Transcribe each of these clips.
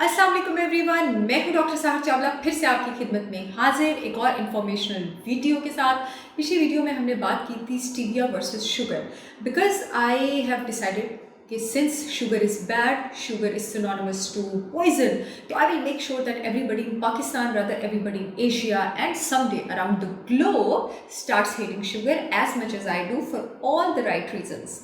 अस्सलाम वालेकुम एवरीवन, मैं हूं डॉक्टर साहर चावला फिर से आपकी खिदमत में हाजिर एक और इन्फॉर्मेशनल वीडियो के साथ। पिछली वीडियो में हमने बात की थी stevia versus sugar. Because I have decided कि since sugar is bad, sugar is synonymous to poison, तो I will make sure that everybody in Pakistan, rather everybody in Asia and someday around the globe starts hating sugar as much as I do for all the right reasons.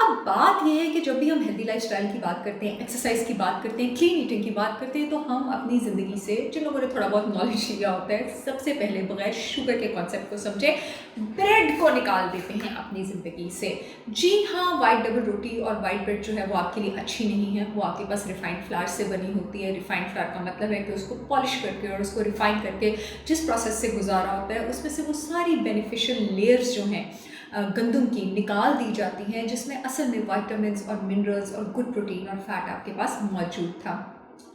अब बात यह है कि जब भी हम healthy lifestyle की बात करते हैं, एक्सरसाइज की बात करते हैं, क्लीन ईटिंग की बात करते हैं, तो हम अपनी ज़िंदगी से, जिन लोगों ने थोड़ा बहुत नॉलेज लिया होता है, सबसे पहले बगैर शुगर के कॉन्सेप्ट को समझे ब्रेड को निकाल देते हैं अपनी ज़िंदगी से। जी हाँ, वाइट डबल रोटी और वाइट ब्रेड जो है वो आपके लिए अच्छी नहीं है। वो आपके पास रिफाइंड फ्लावर से बनी होती है। रिफाइंड फ्लावर का मतलब है कि उसको पॉलिश करके और उसको रिफाइन करके जिस प्रोसेस से गुजारा होता है, उसमें से वो सारी बेनिफिशियल लेयर्स जो हैं गंदम की निकाल दी जाती हैं, जिसमें असल में विटामिन्स और मिनरल्स और गुड प्रोटीन और फैट आपके पास मौजूद था।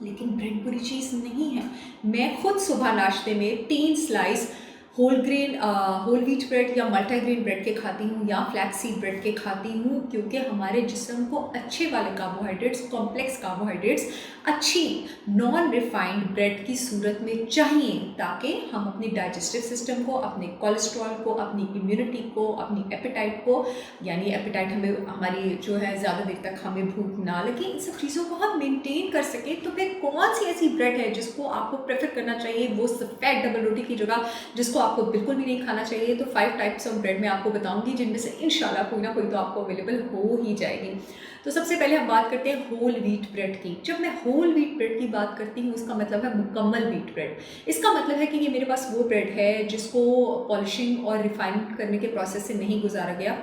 लेकिन ब्रेड बुरी चीज़ नहीं है। मैं खुद सुबह नाश्ते में 3 स्लाइस होल व्हीट ब्रेड या मल्टीग्रेन ब्रेड के खाती हूँ या फ्लैक्स सीड ब्रेड के खाती हूँ, क्योंकि हमारे जिस्म को अच्छे वाले कार्बोहाइड्रेट्स, कॉम्प्लेक्स कार्बोहाइड्रेट्स अच्छी नॉन रिफाइंड ब्रेड की सूरत में चाहिए, ताकि हम अपने डाइजेस्टिव सिस्टम को, अपने कोलेस्ट्रॉल को, अपनी इम्यूनिटी को, अपनी एपेटाइट को, यानी एपेटाइट हमें हमारी जो है ज़्यादा देर तक हमें भूख ना लगे, इन सब चीज़ों को हम मेंटेन कर सकें। तो फिर कौन सी ऐसी ब्रेड है जिसको आपको प्रेफर करना चाहिए वो सफ़ेद डबल रोटी की जगह, जिसको आपको बिल्कुल भी नहीं खाना चाहिए? तो 5 टाइप्स ऑफ ब्रेड मैं आपको बताऊंगी, जिनमें से इंशाल्लाह कोई ना कोई तो आपको अवेलेबल हो ही जाएगी। तो सबसे पहले हम बात करते हैं होल व्हीट ब्रेड की। जब मैं होल व्हीट ब्रेड की बात करती हूँ, उसका मतलब है मुकम्मल व्हीट ब्रेड। इसका मतलब है कि ये मेरे पास वो ब्रेड है जिसको पॉलिशिंग और रिफाइन करने के प्रोसेस से नहीं गुजारा गया,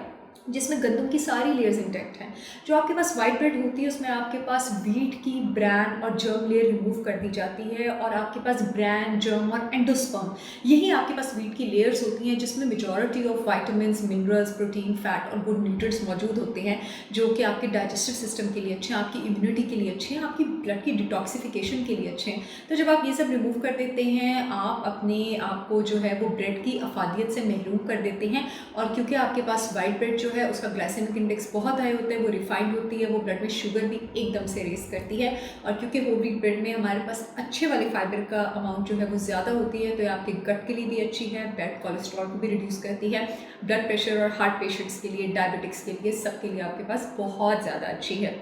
जिसमें गंदम की सारी लेयर्स इंटैक्ट हैं। जो आपके पास वाइट ब्रेड होती है, उसमें आपके पास व्हीट की ब्रैन और जर्म लेयर रिमूव कर दी जाती है, और आपके पास ब्रैन, जर्म और एंडोस्पर्म, यही आपके पास व्हीट की लेयर्स होती हैं, जिसमें majority of vitamins, minerals, protein, fat और गुड न्यूट्रिएंट्स मौजूद होते हैं, जो कि आपके डाइजेस्टिव सिस्टम के लिए अच्छे हैं, आपकी इम्यूनिटी के लिए अच्छे हैं, आपकी ब्लड की डिटॉक्सिफिकेशन के लिए अच्छे हैं। तो जब आप ये सब रिमूव कर देते हैं, आप अपने आप को जो है वो ब्रेड की अफादियत से महरूम कर देते हैं। और क्योंकि आपके पास वाइट ब्रेड जो है उसका ग्लाइसेमिक इंडेक्स बहुत हाई होता है, वो रिफाइंड होती है, वो ब्लड में शुगर भी एकदम से रेस करती है। और क्योंकि होल व्हीट ब्रेड में हमारे पास अच्छे वाले फाइबर का अमाउंट जो है वो ज़्यादा होती है, तो ये आपके गट के लिए भी अच्छी है, बैड कोलेस्ट्रॉल को भी रिड्यूस करती है, ब्लड प्रेशर और हार्ट पेशेंट्स के लिए, डायबिटिक्स के लिए, सबके लिए आपके पास बहुत ज़्यादा अच्छी है।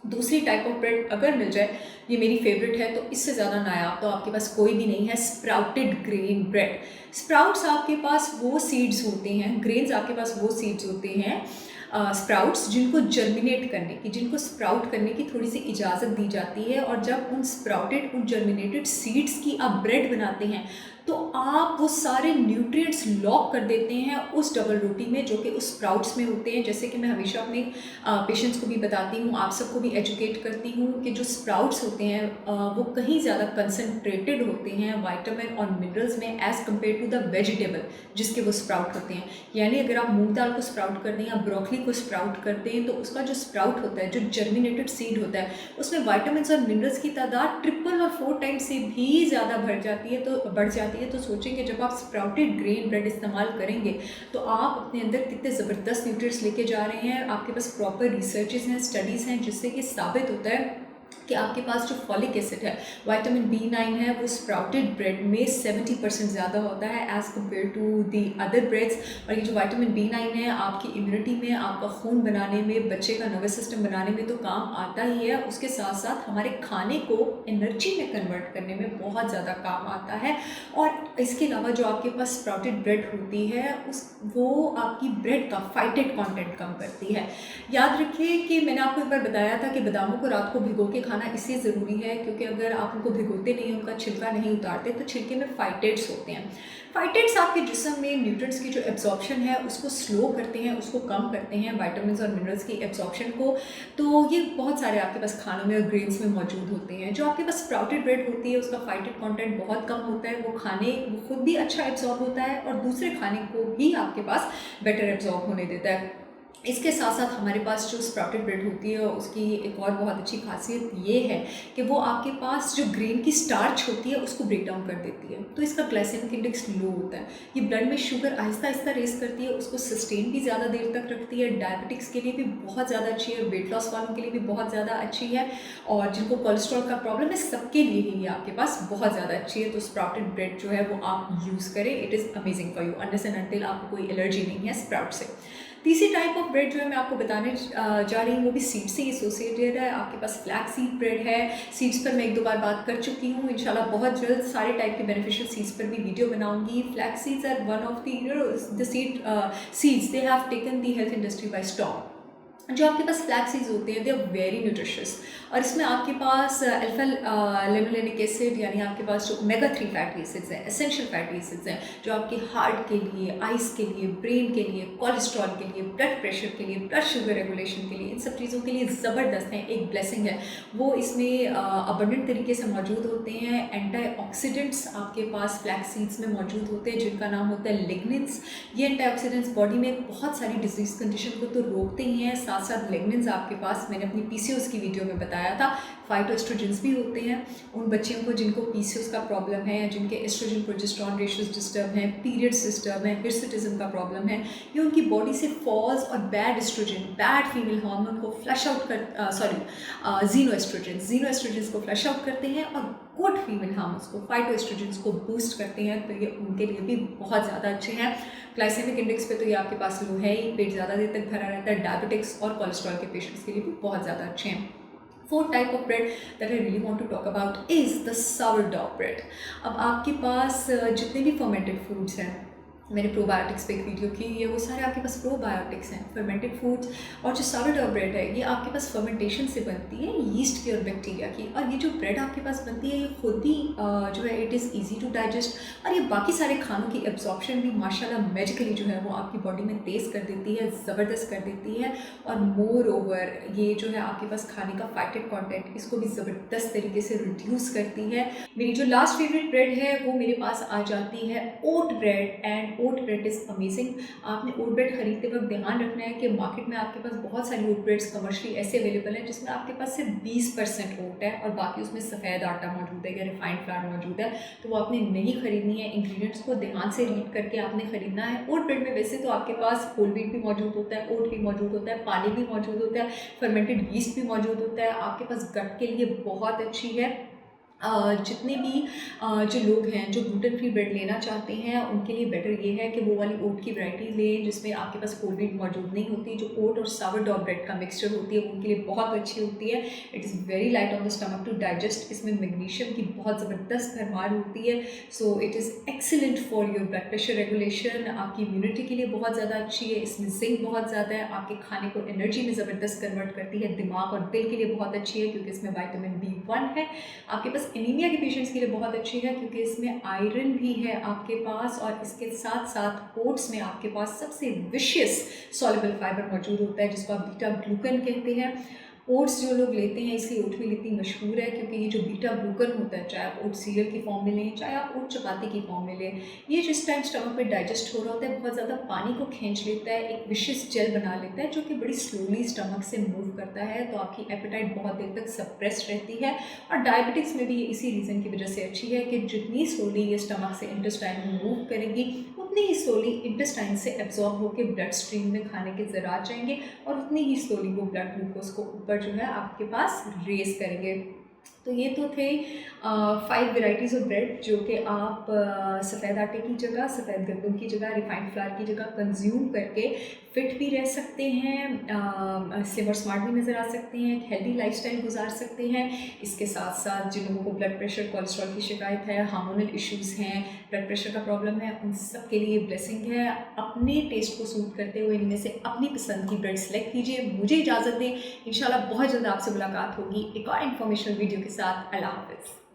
दूसरी टाइप ऑफ ब्रेड अगर मिल जाए, ये मेरी फेवरेट है, तो इससे ज़्यादा नायाब तो आपके पास कोई भी नहीं है, स्प्राउटेड ग्रेन ब्रेड। स्प्राउट्स आपके पास वो सीड्स होते हैं, ग्रेन्स आपके पास वो सीड्स होते हैं, स्प्राउट्स जिनको जर्मिनेट करने की, जिनको स्प्राउट करने की थोड़ी सी इजाज़त दी जाती है। और जब उन जर्मिनेटेड सीड्स की आप ब्रेड बनाते हैं, तो आप वो सारे न्यूट्रिएंट्स लॉक कर देते हैं उस डबल रोटी में, जो कि उस स्प्राउट्स में होते हैं। जैसे कि मैं हमेशा अपने पेशेंट्स को भी बताती हूँ, आप सबको भी एजुकेट करती हूँ कि जो स्प्राउट्स होते हैं वो कहीं ज़्यादा कंसनट्रेटेड होते हैं विटामिन और मिनरल्स में as compare to the vegetable जिसके वो स्प्राउट होते हैं। यानी अगर आप मूंग दाल को स्प्राउट कर दें या ब्रोकली को स्प्राउट करते हैं, तो उसका जो स्प्राउट होता है, जो जर्मिनेटेड सीड होता है, उसमें विटामिन्स और मिनरल्स की तादाद 3 और 4 टाइम्स से भी ज़्यादा बढ़ जाती है। तो सोचें कि जब आप स्प्राउटेड ग्रेन ब्रेड इस्तेमाल करेंगे, तो आप अपने अंदर कितने ज़बरदस्त न्यूट्रिएंट्स लेके जा रहे हैं। आपके पास प्रॉपर रिसर्चेस हैं, स्टडीज़ हैं, जिससे कि साबित होता है कि आपके पास जो फॉलिक एसिड है, विटामिन B9 है, वो स्प्राउटेड ब्रेड में 70% ज़्यादा होता है as compare to the other breads. और ये जो विटामिन B9 है, आपकी इम्यूनिटी में, आपका खून बनाने में, बच्चे का नर्वस सिस्टम बनाने में तो काम आता ही है, उसके साथ साथ हमारे खाने को एनर्जी में कन्वर्ट करने में बहुत ज़्यादा काम आता है। और इसके अलावा जो आपके पास स्प्राउटेड ब्रेड होती है, वो आपकी ब्रेड का फाइटेड कॉन्टेंट कम करती है। याद रखिए कि मैंने आपको एक बार बताया था कि बादामों को रात को भिगो के खाना इसलिए ज़रूरी है क्योंकि अगर आप उनको भिगोते नहीं, उनका छिलका नहीं उतारते, तो छिलके में फाइटेट्स होते हैं। फाइटेट्स आपके जिस्म में न्यूट्रिएंट्स की जो एब्जॉर्प्शन है उसको स्लो करते हैं, उसको कम करते हैं, विटामिन्स और मिनरल्स की एब्जॉर्प्शन को। तो ये बहुत सारे आपके पास खानों में और ग्रेन्स में मौजूद होते हैं। जो आपके पास स्प्राउटेड ब्रेड होती है, उसका फाइटेड कंटेंट बहुत कम होता है, वो खुद भी अच्छा एब्जॉर्ब होता है और दूसरे खाने को भी आपके पास बेटर एब्जॉर्ब होने देता है। इसके साथ साथ हमारे पास जो स्प्राउटेड ब्रेड होती है उसकी एक और बहुत अच्छी खासियत ये है कि वो आपके पास जो ग्रेन की स्टार्च होती है उसको ब्रेक डाउन कर देती है, तो इसका ग्लाइसेमिक इंडेक्स लो होता है। ये ब्लड में शुगर आहिस्ता आहिस्ता रेस करती है, उसको सस्टेन भी ज़्यादा देर तक रखती है। डायबिटिक्स के लिए भी बहुत ज़्यादा अच्छी है, वेट लॉस वालों के लिए भी बहुत ज़्यादा अच्छी है, और जिनको कोलेस्ट्रॉल का प्रॉब्लम है सबके लिए ही ये आपके पास बहुत ज़्यादा अच्छी है। तो स्प्राउटेड ब्रेड जो है वो आप यूज़ करें, it is amazing for you unless and until आपको कोई एलर्जी नहीं है स्प्राउट से। तीसरी टाइप ऑफ ब्रेड जो है मैं आपको बताने जा रही हूँ वो भी सीड से एसोसिएटेड है। आपके पास फ्लैक्स सीड ब्रेड है। सीड्स पर मैं एक दो बार बात कर चुकी हूँ, इंशाल्लाह बहुत जल्द सारे टाइप के बेनिफिशियल सीड्स पर भी वीडियो बनाऊंगी। Flax seeds are one of the seeds they have taken the health industry by storm. जो आपके पास फ्लैक्स सीड्स होते हैं दे आर वेरी न्यूट्रिशियस, और इसमें आपके पास अल्फा लिनोलेनिक एसिड यानी आपके पास जो ओमेगा 3 फैटी एसिड्स हैं, एसेंशियल फैटी एसिड्स हैं, जो आपके हार्ट के लिए, आइज़ के लिए, ब्रेन के लिए, कोलेस्ट्रॉल के लिए, ब्लड प्रेशर के लिए, ब्लड शुगर रेगुलेशन के लिए, इन सब चीज़ों के लिए ज़बरदस्त हैं, एक ब्लेसिंग है। वो इसमें अबंडेंट तरीके से मौजूद होते हैं। एंटीऑक्सीडेंट्स आपके पास फ्लैक्स सीड्स में मौजूद होते हैं जिनका नाम होता है लिग्निन्स। ये एंटीऑक्सीडेंट्स बॉडी में बहुत सारी डिजीज़ कंडीशन को तो रोकते ही हैं, साथ साथ लिग्निन्स आपके पास, मैंने अपनी पीसीओएस की वीडियो में बताया था, फाइटोएस्ट्रोजेंस भी होते हैं। उन बच्चियों को जिनको पीसीओएस का प्रॉब्लम है, जिनके एस्ट्रोजन प्रोजेस्टेरॉन रेशियोज डिस्टर्ब हैं, पीरियड्स डिस्टर्ब हैं, हिर्सुटिज्म का प्रॉब्लम है, ये उनकी बॉडी से फॉल्स और bad estrogen, bad female hormone को फ्लश आउट कर जीनोएस्ट्रोजेंस को फ्लश आउट करते हैं, और गुड फीमेल हार्मोन्स को, फाइटोएस्ट्रोजेंस को बूस्ट करते हैं। तो ये उनके लिए भी बहुत ज़्यादा अच्छे हैं। ग्लाइसेमिक इंडेक्स पे तो ये आपके पास लो है ही, पेट ज़्यादा देर तक भरा रहता है। डायबिटिक्स और कोलेस्ट्रॉल के पेशेंट्स के लिए भी बहुत ज़्यादा अच्छे हैं। Fourth type of bread that I really want to talk about is the sourdough bread. अब आपके पास जितने भी फर्मेंटेड फूड्स हैं, मैंने प्रोबायोटिक्स पे एक वीडियो की है, वो सारे आपके पास प्रोबायोटिक्स हैं, फर्मेंटेड फूड्स। और जो सावरडॉ ब्रेड है ये आपके पास फर्मेंटेशन से बनती है, यीस्ट की और बैक्टीरिया की। और ये जो ब्रेड आपके पास बनती है ये खुद भी जो है it is easy to digest, और ये बाकी सारे खानों की एब्जॉर्प्शन भी माशाल्लाह मैजिकली जो है वो आपकी बॉडी में तेज़ कर देती है, ज़बरदस्त कर देती है। और मोर ओवर ये जो है आपके पास खाने का फैटेड कॉन्टेंट, इसको भी ज़बरदस्त तरीके से रिड्यूस करती है। मेरी जो लास्ट फेवरेट ब्रेड है वो मेरे पास आ जाती है oat bread, and oat bread is amazing. आपने ओट ब्रेड खरीदते वक्त ध्यान रखना है कि मार्केट में आपके पास बहुत सारी ओट ब्रेड्स कमर्शियली ऐसे अवेलेबल हैं जिसमें आपके पास सिर्फ 20% ओट है और बाकी उसमें सफ़ेद आटा मौजूद है या रिफाइंड फ्लावर मौजूद है, तो वो आपने नहीं खरीदनी है। इंग्रेडिएंट्स को ध्यान से रीड करके आपने खरीदना है। ओट ब्रेड में वैसे तो आपके पास होल व्हीट भी मौजूद होता है, ओट भी मौजूद होता है, पानी भी मौजूद होता है, फर्मेंटेड यीस्ट भी मौजूद होता है, आपके पास गट के लिए बहुत अच्छी है। जितने भी जो लोग हैं जो ग्लूटेन फ्री ब्रेड लेना चाहते हैं उनके लिए बेटर ये है कि वो वाली ओट की वैरायटी लें जिसमें आपके पास होल व्हीट मौजूद नहीं होती। जो ओट और सावरडॉ ब्रेड का मिक्सचर होती है वो उनके लिए बहुत अच्छी होती है। It is very light on the stomach to digest. इसमें मैग्नीशियम की बहुत ज़बरदस्त भरमार होती है, so it is excellent for your blood pressure regulation. आपकी इम्यूनिटी के लिए बहुत ज़्यादा अच्छी है। इसमें जिंक बहुत ज़्यादा है, आपके खाने को एनर्जी में ज़बरदस्त कन्वर्ट करती है। दिमाग और दिल के लिए बहुत अच्छी है क्योंकि इसमें विटामिन B1 है। आपके पास एनीमिया के पेशेंट्स के लिए बहुत अच्छी है क्योंकि इसमें आयरन भी है आपके पास, और इसके साथ साथ ओट्स में आपके पास सबसे विशियस सॉल्युबल फाइबर मौजूद होता है जिसको आप बीटा ग्लूकन कहते हैं। ओट्स जो लोग लेते हैं इसलिए ओट मिल इतनी मशहूर है क्योंकि ये जो बीटा ग्लूकन होता है, चाहे आप ओट सीरियल की फॉर्म में लें चाहे आप ओट चपाती की फॉर्म में लें, ये जिस टाइम स्टमक पे डाइजेस्ट हो रहा होता है बहुत ज़्यादा पानी को खींच लेता है, एक विशेष जेल बना लेता है जो कि बड़ी स्लोली स्टमक से मूव करता है, तो आपकी एपेटाइट बहुत देर तक सप्रेस रहती है। और डायबिटिक्स में भी ये इसी रीज़न की वजह से अच्छी है कि जितनी स्लोली ये स्टमक से इंटेस्टाइन में मूव करेगी उतनी ही स्लोली इंटेस्टाइन से एब्जॉर्ब होकर ब्लड स्ट्रीम में खाने के ज़रात जाएंगे और उतनी ही स्लोली वो ब्लड ग्लूकोज को ऊपर जो है आपके पास रेस करेंगे। तो ये तो थे 5 वेराइटीज़ ऑफ ब्रेड जो कि आप सफ़ेद आटे की जगह, सफ़ेद गंदम की जगह, रिफाइंड फ्लावर की जगह कंज्यूम करके फिट भी रह सकते हैं, स्लिम और स्मार्ट भी नज़र आ सकते हैं, एक हेल्दी लाइफस्टाइल गुजार सकते हैं। इसके साथ साथ जिन लोगों को ब्लड प्रेशर, कोलेस्ट्रॉल की शिकायत है, हार्मोनल इश्यूज़ हैं, ब्लड प्रेशर का प्रॉब्लम है, उन सब के लिए ब्लेसिंग है। अपने टेस्ट को सूट करते हुए इनमें से अपनी पसंद की ब्रेड सेलेक्ट कीजिए। मुझे इजाज़त दें, इंशाल्लाह बहुत जल्द आपसे मुलाकात होगी एक और इन्फॉर्मेशनल वीडियो के साथ। अल्लाह हाफ़िज़।